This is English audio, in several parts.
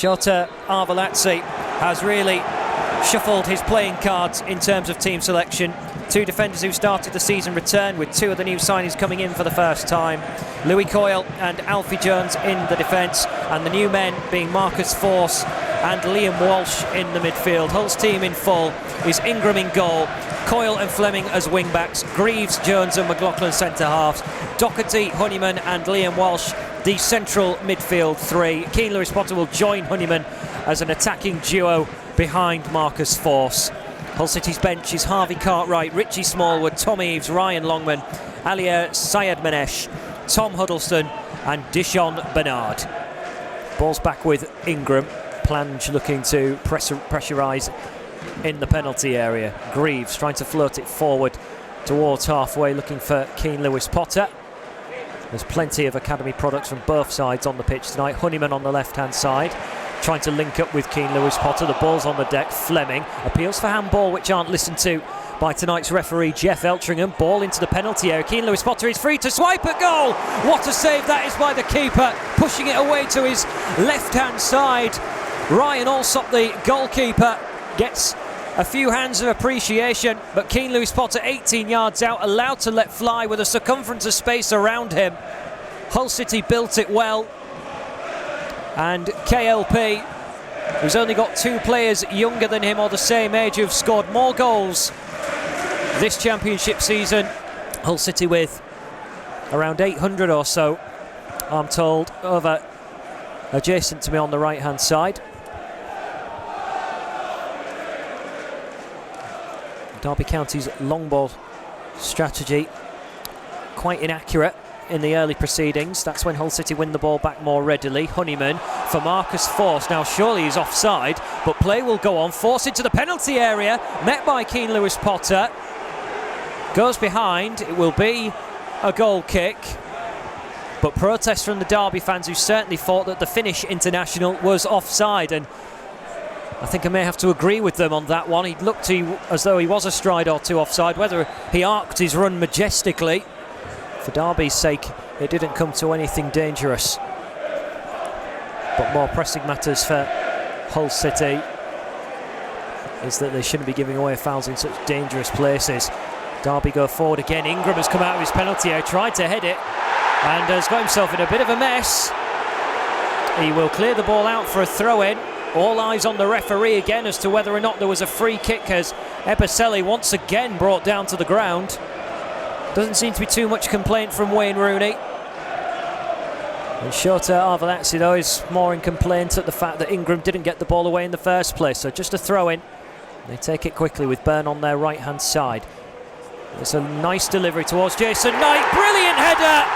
Shota Arveladze has really shuffled his playing cards in terms of team selection. Two defenders who started the season return, with two of the new signings coming in for the first time. Louis Coyle and Alfie Jones in the defence, and the new men being Marcus Force and Liam Walsh in the midfield. Hull's team in full is Ingram in goal, Coyle and Fleming as wing-backs, Greaves, Jones and McLaughlin centre-halves, Doherty, Honeyman and Liam Walsh the central midfield three. Keane Lewis Potter will join Honeyman as an attacking duo behind Marcus Force. Hull City's bench is Harvey Cartwright, Richie Smallwood, Tom Eaves, Ryan Longman, Alier Sayed-Manesh, Tom Huddleston and Dishon Bernard. Ball's back with Ingram. Plange looking to pressurise in the penalty area. Greaves trying to float it forward towards halfway, looking for Keane Lewis Potter. There's plenty of academy products from both sides on the pitch tonight. Honeyman on the left-hand side, trying to link up with Keane Lewis Potter. The ball's on the deck. Fleming appeals for handball, which aren't listened to by tonight's referee, Jeff Eltringham. Ball into the penalty area. Keane Lewis Potter is free to swipe at goal. What a save that is by the keeper, pushing it away to his left-hand side. Ryan Alsop, the goalkeeper, gets a few hands of appreciation, but Keane Lewis Potter 18 yards out, allowed to let fly with a circumference of space around him. Hull City built it well, and KLP, who's only got two players younger than him or the same age who've scored more goals this championship season. Hull City with around 800 or so, I'm told, over adjacent to me on the right hand side. Derby County's long ball strategy quite inaccurate in the early proceedings. That's when Hull City win the ball back more readily. Honeyman for Marcus Force. Now surely he's offside, but play will go on. Force into the penalty area, met by Keane Lewis Potter. Goes behind. It will be a goal kick, but protest from the Derby fans, who certainly thought that the Finnish international was offside, and I think I may have to agree with them on that one. He looked as though he was a stride or two offside. Whether he arced his run majestically, for Derby's sake, it didn't come to anything dangerous. But more pressing matters for Hull City is that they shouldn't be giving away fouls in such dangerous places. Derby go forward again. Ingram has come out of his penalty area, tried to head it, and has got himself in a bit of a mess. He will clear the ball out for a throw-in. All eyes on the referee again as to whether or not there was a free kick, as Eberselli once again brought down to the ground. Doesn't seem to be too much complaint from Wayne Rooney. And Shota Arveladze, though, is more in complaint at the fact that Ingram didn't get the ball away in the first place. So just a throw-in. They take it quickly with Byrne on their right-hand side. It's a nice delivery towards Jason Knight. Brilliant header!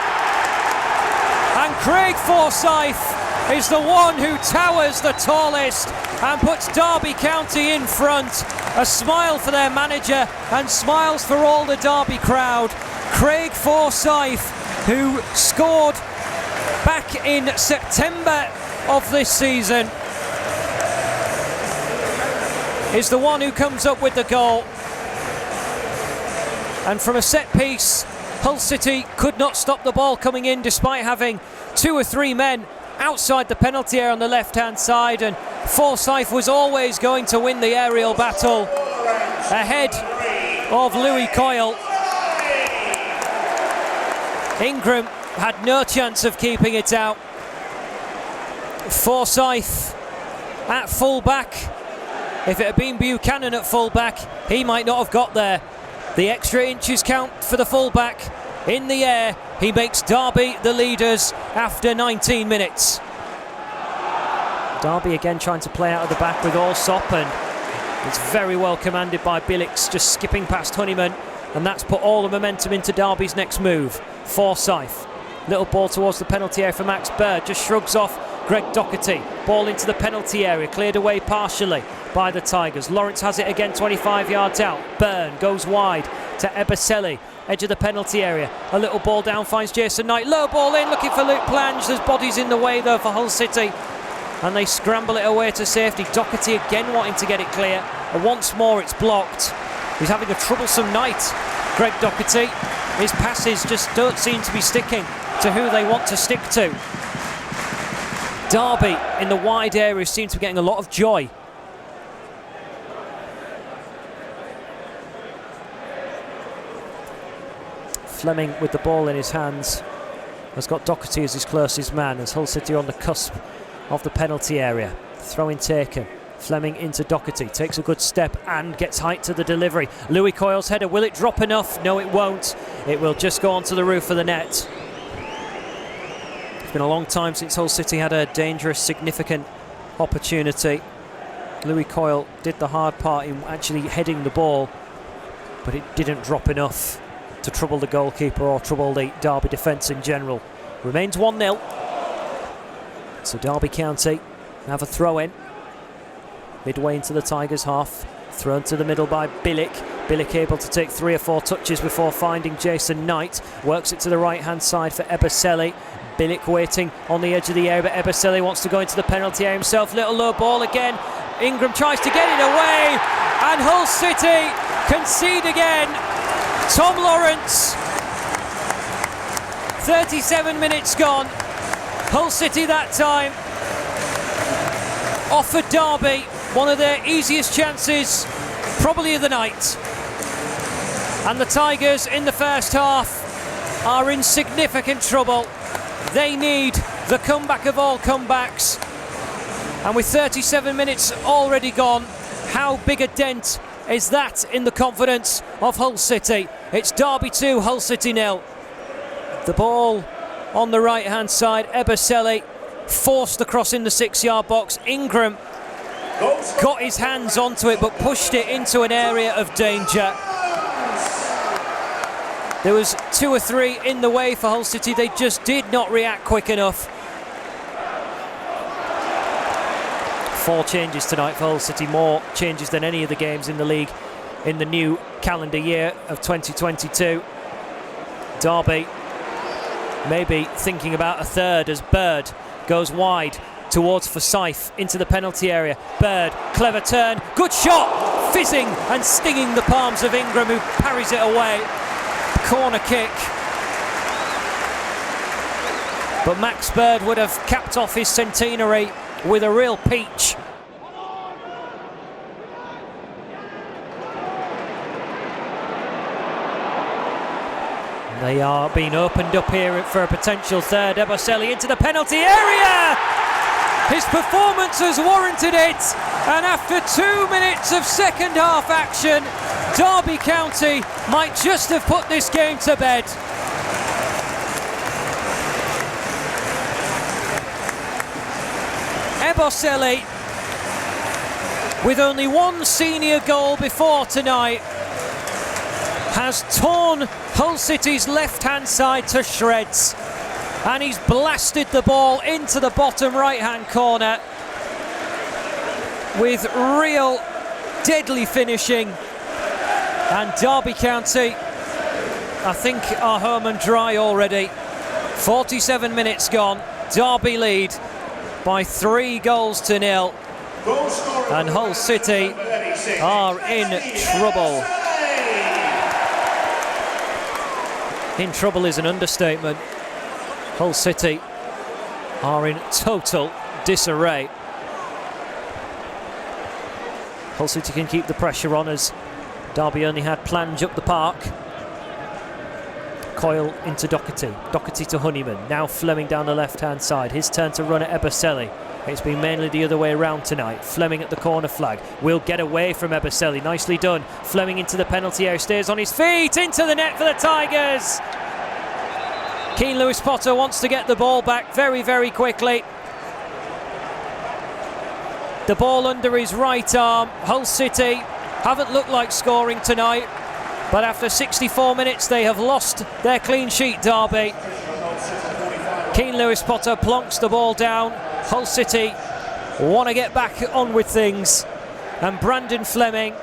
And Craig Forsyth is the one who towers the tallest and puts Derby County in front. A smile for their manager and smiles for all the Derby crowd. Craig Forsyth, who scored back in September of this season, is the one who comes up with the goal. And from a set piece, Hull City could not stop the ball coming in, despite having two or three men outside the penalty area on the left-hand side, and Forsyth was always going to win the aerial battle ahead of Louis Coyle. Ingram had no chance of keeping it out. Forsyth at full-back. If it had been Buchanan at full-back, he might not have got there. The extra inches count for the full-back. In the air, he makes Derby the leaders after 19 minutes. Derby again trying to play out of the back with Alsop, and it's very well commanded by Billix, just skipping past Honeyman, and that's put all the momentum into Derby's next move. Forsyth, little ball towards the penalty area for Max Bird, just shrugs off Greg Doherty. Ball into the penalty area, cleared away partially by the Tigers. Lawrence has it again, 25 yards out. Byrne goes wide to Eberselli, edge of the penalty area. A little ball down, finds Jason Knight. Low ball in, looking for Luke Plange. There's bodies in the way though for Hull City, and they scramble it away to safety. Doherty again wanting to get it clear, and once more it's blocked. He's having a troublesome night, Greg Doherty. His passes just don't seem to be sticking to who they want to stick to. Derby in the wide area seem to be getting a lot of joy. Fleming with the ball in his hands has got Doherty as his closest man, as Hull City on the cusp of the penalty area. Throw-in taken. Fleming into Doherty, takes a good step and gets height to the delivery. Louis Coyle's header, will it drop enough? No, it won't. It will just go onto the roof of the net. It's been a long time since Hull City had a dangerous, significant opportunity. Louis Coyle did the hard part in actually heading the ball, but it didn't drop enough to trouble the goalkeeper or trouble the Derby defence in general. Remains 1-0. So Derby County have a throw-in. Midway into the Tigers' half. Thrown to the middle by Bilic. Bilic able to take 3 or 4 touches before finding Jason Knight. Works it to the right-hand side for Eberselli. Bilic waiting on the edge of the area, but Eberselli wants to go into the penalty area himself. Little low ball again. Ingram tries to get it away, and Hull City concede again. Tom Lawrence, 37 minutes gone. Hull City that time offered Derby one of their easiest chances, probably of the night. And the Tigers in the first half are in significant trouble. They need the comeback of all comebacks. And with 37 minutes already gone, how big a dent is that in the confidence of Hull City? It's Derby 2, Hull City 0. The ball on the right-hand side, Eberselli forced across in the 6-yard box. Ingram got his hands onto it but pushed it into an area of danger. There was 2 or 3 in the way for Hull City. They just did not react quick enough. 4 changes tonight for Hull City, more changes than any of the games in the league in the new calendar year of 2022. Derby maybe thinking about a third as Bird goes wide towards Forsyth into the penalty area. Bird, clever turn, good shot, fizzing and stinging the palms of Ingram, who parries it away. Corner kick. But Max Bird would have capped off his centenary with a real peach. They are being opened up here for a potential third. Eberselli into the penalty area. His performance has warranted it. And after 2 minutes of second half action, Derby County might just have put this game to bed. Eberselli, with only 1 senior goal before tonight, has torn Hull City's left-hand side to shreds, and he's blasted the ball into the bottom right-hand corner with real deadly finishing. And Derby County, I think, are home and dry already. 47 minutes gone. Derby lead by 3-0. And Hull City are in trouble. In trouble is an understatement. Hull City are in total disarray. Hull City can keep the pressure on as Derby only had Plange up the park. Coyle into Doherty. Doherty to Honeyman. Now Fleming down the left-hand side. His turn to run at Eberselli. It's been mainly the other way around tonight. Fleming at the corner flag. Will get away from Eberselli. Nicely done. Fleming into the penalty area. Stays on his feet. Into the net for the Tigers. Keane Lewis Potter wants to get the ball back very, very quickly. The ball under his right arm. Hull City haven't looked like scoring tonight, but after 64 minutes they have lost their clean sheet, Derby. Keane Lewis Potter plonks the ball down. Hull City want to get back on with things, and Brandon Fleming,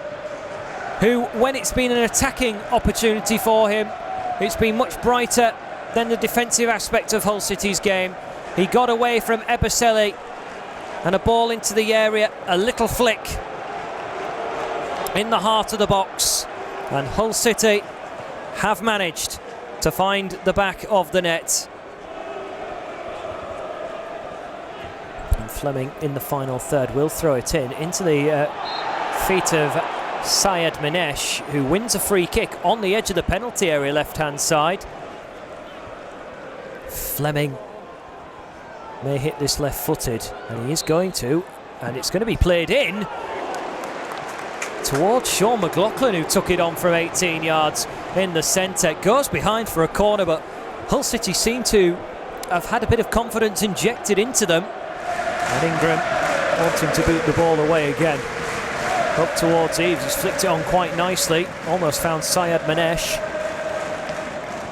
who, when it's been an attacking opportunity for him, it's been much brighter than the defensive aspect of Hull City's game. He got away from Eberselli, and a ball into the area, a little flick in the heart of the box, and Hull City have managed to find the back of the net. Fleming in the final third will throw it into the feet of Syed Manesh, who wins a free kick on the edge of the penalty area, left-hand side. Fleming may hit this left-footed, and he is going to, and it's going to be played in towards Sean McLaughlin, who took it on from 18 yards in the centre. Goes behind for a corner, but Hull City seem to have had a bit of confidence injected into them, and Ingram wanting to boot the ball away again. Up towards Eves, he's flicked it on quite nicely, almost found Syed Manesh.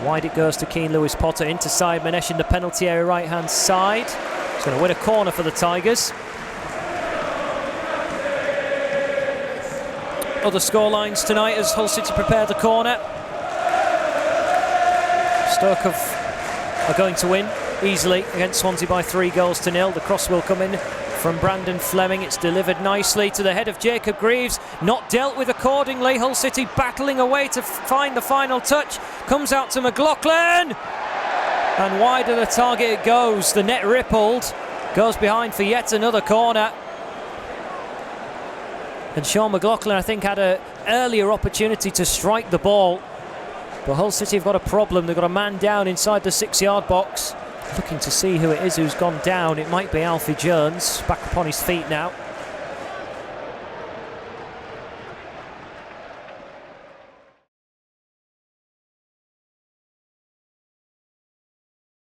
Wide it goes to Keane Lewis Potter, into Syed Manesh in the penalty area, right hand side. He's going to win a corner for the Tigers. Other scorelines tonight as Hull City prepare the corner. Stoke are going to win easily against Swansea by 3-0. The cross will come in from Brandon Fleming. It's delivered nicely to the head of Jacob Greaves, not dealt with accordingly. Hull City battling away to find the final touch. Comes out to McLaughlin, and wide of the target it goes. The net rippled, goes behind for yet another corner. And Sean McLaughlin, I think, had an earlier opportunity to strike the ball, but Hull City have got a problem. They've got a man down inside the 6-yard box. Looking to see who it is who's gone down. It might be Alfie Jones, back upon his feet now.